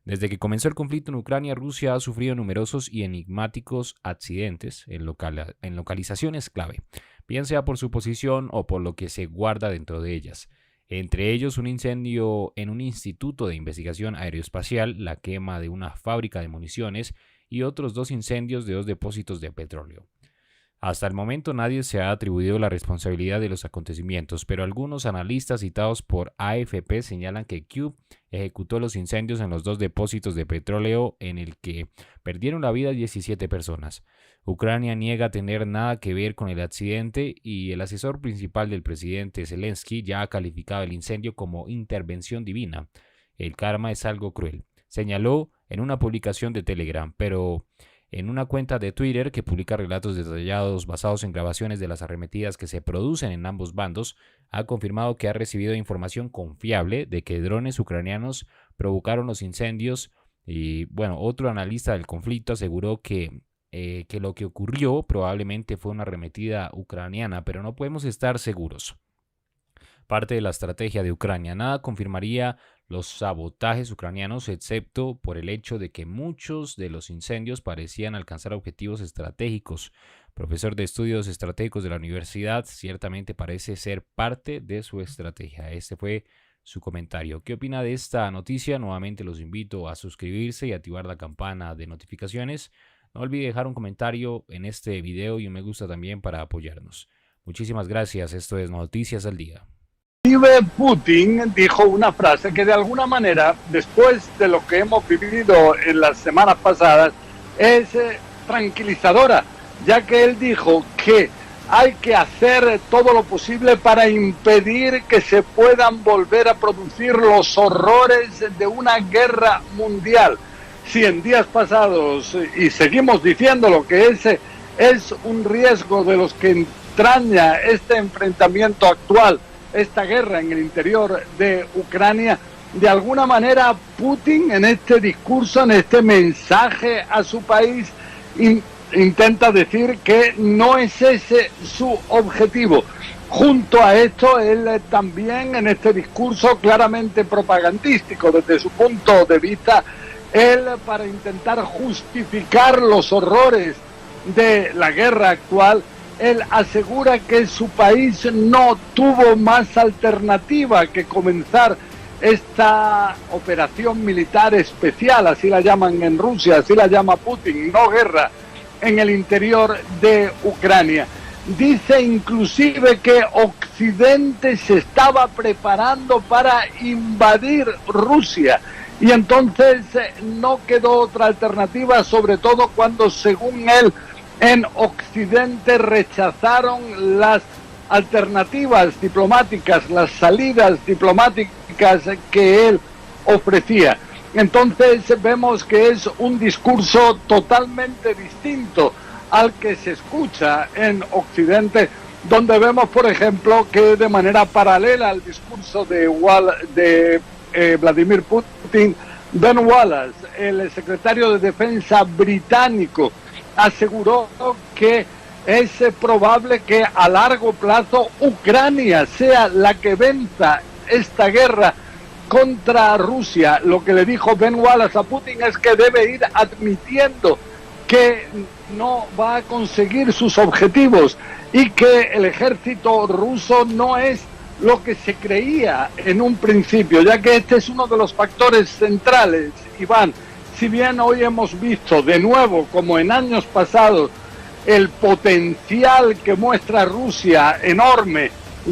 Desde que comenzó el conflicto en Ucrania, Rusia ha sufrido numerosos y enigmáticos accidentes en localizaciones clave, bien sea por su posición o por lo que se guarda dentro de ellas. Entre ellos, un incendio en un instituto de investigación aeroespacial, la quema de una fábrica de municiones y otros dos incendios de dos depósitos de petróleo. Hasta el momento nadie se ha atribuido la responsabilidad de los acontecimientos, pero algunos analistas citados por AFP señalan que Kyiv ejecutó los incendios en los dos depósitos de petróleo en el que perdieron la vida 17 personas. Ucrania niega tener nada que ver con el accidente y el asesor principal del presidente Zelensky ya ha calificado el incendio como intervención divina. El karma es algo cruel, señaló en una publicación de Telegram, pero en una cuenta de Twitter que publica relatos detallados basados en grabaciones de las arremetidas que se producen en ambos bandos, ha confirmado que ha recibido información confiable de que drones ucranianos provocaron los incendios. Y bueno, otro analista del conflicto aseguró que lo que ocurrió probablemente fue una arremetida ucraniana, pero no podemos estar seguros. Parte de la estrategia de Ucrania. Nada confirmaría los sabotajes ucranianos, excepto por el hecho de que muchos de los incendios parecían alcanzar objetivos estratégicos. Profesor de estudios estratégicos de la universidad, ciertamente parece ser parte de su estrategia. Este fue su comentario. ¿Qué opina de esta noticia? Nuevamente los invito a suscribirse y activar la campana de notificaciones. No olvide dejar un comentario en este video y un me gusta también para apoyarnos. Muchísimas gracias. Esto es Noticias al Día. Putin dijo una frase que de alguna manera, después de lo que hemos vivido en las semanas pasadas, es tranquilizadora, ya que él dijo que hay que hacer todo lo posible para impedir que se puedan volver a producir los horrores de una guerra mundial. Si en días pasados, y seguimos diciendo lo que es un riesgo de los que entraña este enfrentamiento actual, esta guerra en el interior de Ucrania, de alguna manera Putin en este discurso, en este mensaje a su país, intenta decir que no es ese su objetivo. Junto a esto, él también en este discurso claramente propagandístico desde su punto de vista, él para intentar justificar los horrores de la guerra actual, él asegura que su país no tuvo más alternativa que comenzar esta operación militar especial, así la llaman en Rusia, así la llama Putin, no guerra, en el interior de Ucrania. Dice inclusive que Occidente se estaba preparando para invadir Rusia y entonces no quedó otra alternativa, sobre todo cuando, según él, en Occidente rechazaron las alternativas diplomáticas, las salidas diplomáticas que él ofrecía. Entonces vemos que es un discurso totalmente distinto al que se escucha en Occidente, donde vemos, por ejemplo, que de manera paralela al discurso de Vladimir Putin, Ben Wallace, el secretario de Defensa británico, aseguró que es probable que a largo plazo Ucrania sea la que venza esta guerra contra Rusia. Lo que le dijo Ben Wallace a Putin es que debe ir admitiendo que no va a conseguir sus objetivos y que el ejército ruso no es lo que se creía en un principio, ya que este es uno de los factores centrales, Iván. Si bien hoy hemos visto de nuevo, como en años pasados, el potencial que muestra Rusia enorme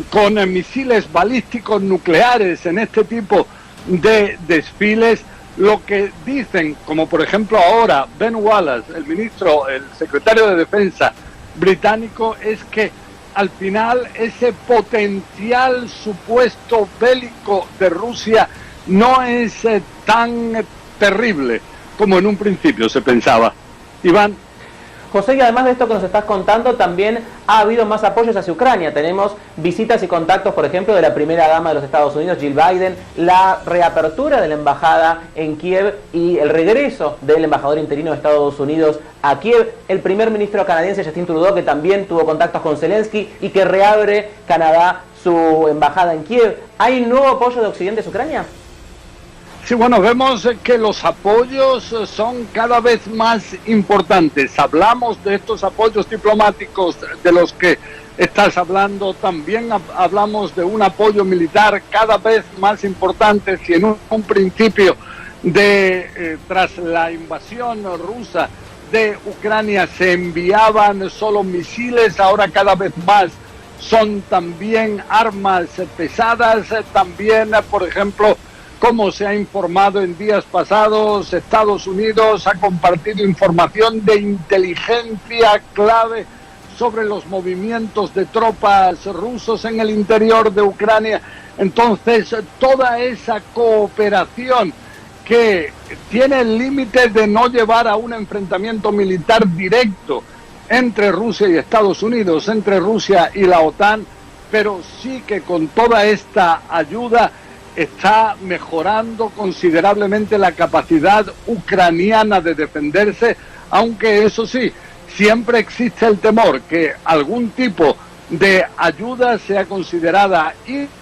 con misiles balísticos nucleares en este tipo de desfiles, lo que dicen, como por ejemplo ahora Ben Wallace, el secretario de Defensa británico, es que al final ese potencial supuesto bélico de Rusia no es tan terrible como en un principio se pensaba. Iván. José, y además de esto que nos estás contando, también ha habido más apoyos hacia Ucrania. Tenemos visitas y contactos, por ejemplo, de la primera dama de los Estados Unidos, Jill Biden, la reapertura de la embajada en Kiev y el regreso del embajador interino de Estados Unidos a Kiev, el primer ministro canadiense Justin Trudeau, que también tuvo contactos con Zelensky y que reabre Canadá su embajada en Kiev. ¿Hay nuevo apoyo de Occidente a Ucrania? Sí, bueno, vemos que los apoyos son cada vez más importantes. Hablamos de estos apoyos diplomáticos de los que estás hablando, también hablamos de un apoyo militar cada vez más importante. Si en un principio tras la invasión rusa de Ucrania se enviaban solo misiles, ahora cada vez más son también armas pesadas, también, por ejemplo, como se ha informado en días pasados, Estados Unidos ha compartido información de inteligencia clave sobre los movimientos de tropas rusos en el interior de Ucrania. Entonces, toda esa cooperación que tiene el límite de no llevar a un enfrentamiento militar directo entre Rusia y Estados Unidos, entre Rusia y la OTAN, pero sí que con toda esta ayuda está mejorando considerablemente la capacidad ucraniana de defenderse, aunque eso sí, siempre existe el temor que algún tipo de ayuda sea considerada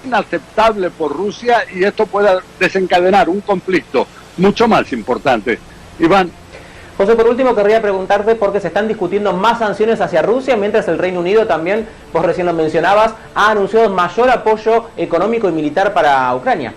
inaceptable por Rusia y esto pueda desencadenar un conflicto mucho más importante. Iván. José, por último querría preguntarte por qué se están discutiendo más sanciones hacia Rusia, mientras el Reino Unido también, vos recién lo mencionabas, ha anunciado mayor apoyo económico y militar para Ucrania.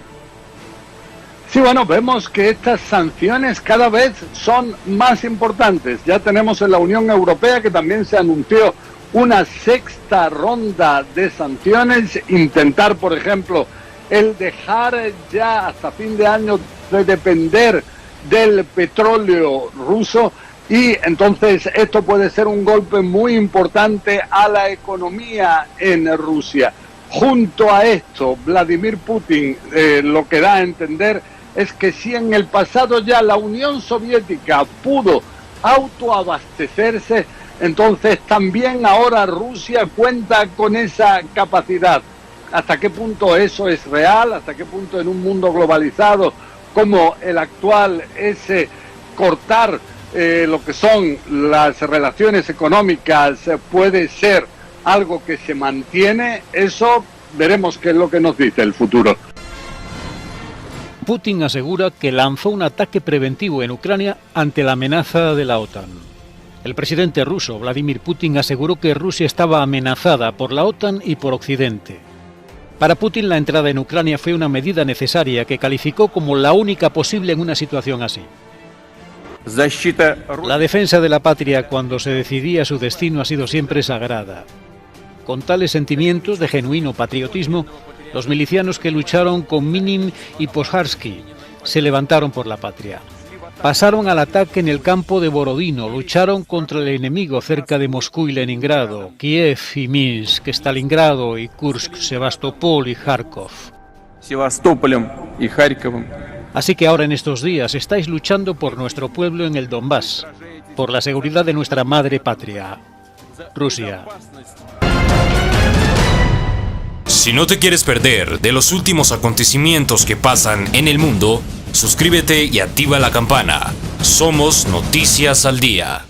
Sí, bueno, vemos que estas sanciones cada vez son más importantes. Ya tenemos en la Unión Europea que también se anunció una sexta ronda de sanciones, intentar, por ejemplo, el dejar ya hasta fin de año de depender del petróleo ruso, y entonces esto puede ser un golpe muy importante a la economía en Rusia. Junto a esto, Vladimir Putin lo que da a entender es que si en el pasado ya la Unión Soviética pudo autoabastecerse, entonces también ahora Rusia cuenta con esa capacidad. ¿Hasta qué punto eso es real? ¿Hasta qué punto en un mundo globalizado como el actual ese cortar lo que son las relaciones económicas puede ser algo que se mantiene? Eso veremos qué es lo que nos dice el futuro. Putin asegura que lanzó un ataque preventivo en Ucrania ante la amenaza de la OTAN. El presidente ruso, Vladimir Putin, aseguró que Rusia estaba amenazada por la OTAN y por Occidente. Para Putin, la entrada en Ucrania fue una medida necesaria que calificó como la única posible en una situación así. La defensa de la patria cuando se decidía su destino ha sido siempre sagrada. Con tales sentimientos de genuino patriotismo, los milicianos que lucharon con Minin y Pozharsky se levantaron por la patria. Pasaron al ataque en el campo de Borodino, lucharon contra el enemigo cerca de Moscú y Leningrado, Kiev y Minsk, Stalingrado y Kursk, Sebastopol y Kharkov. Así que ahora en estos días estáis luchando por nuestro pueblo en el Donbass, por la seguridad de nuestra madre patria, Rusia. Si no te quieres perder de los últimos acontecimientos que pasan en el mundo, suscríbete y activa la campana. Somos Noticias al Día.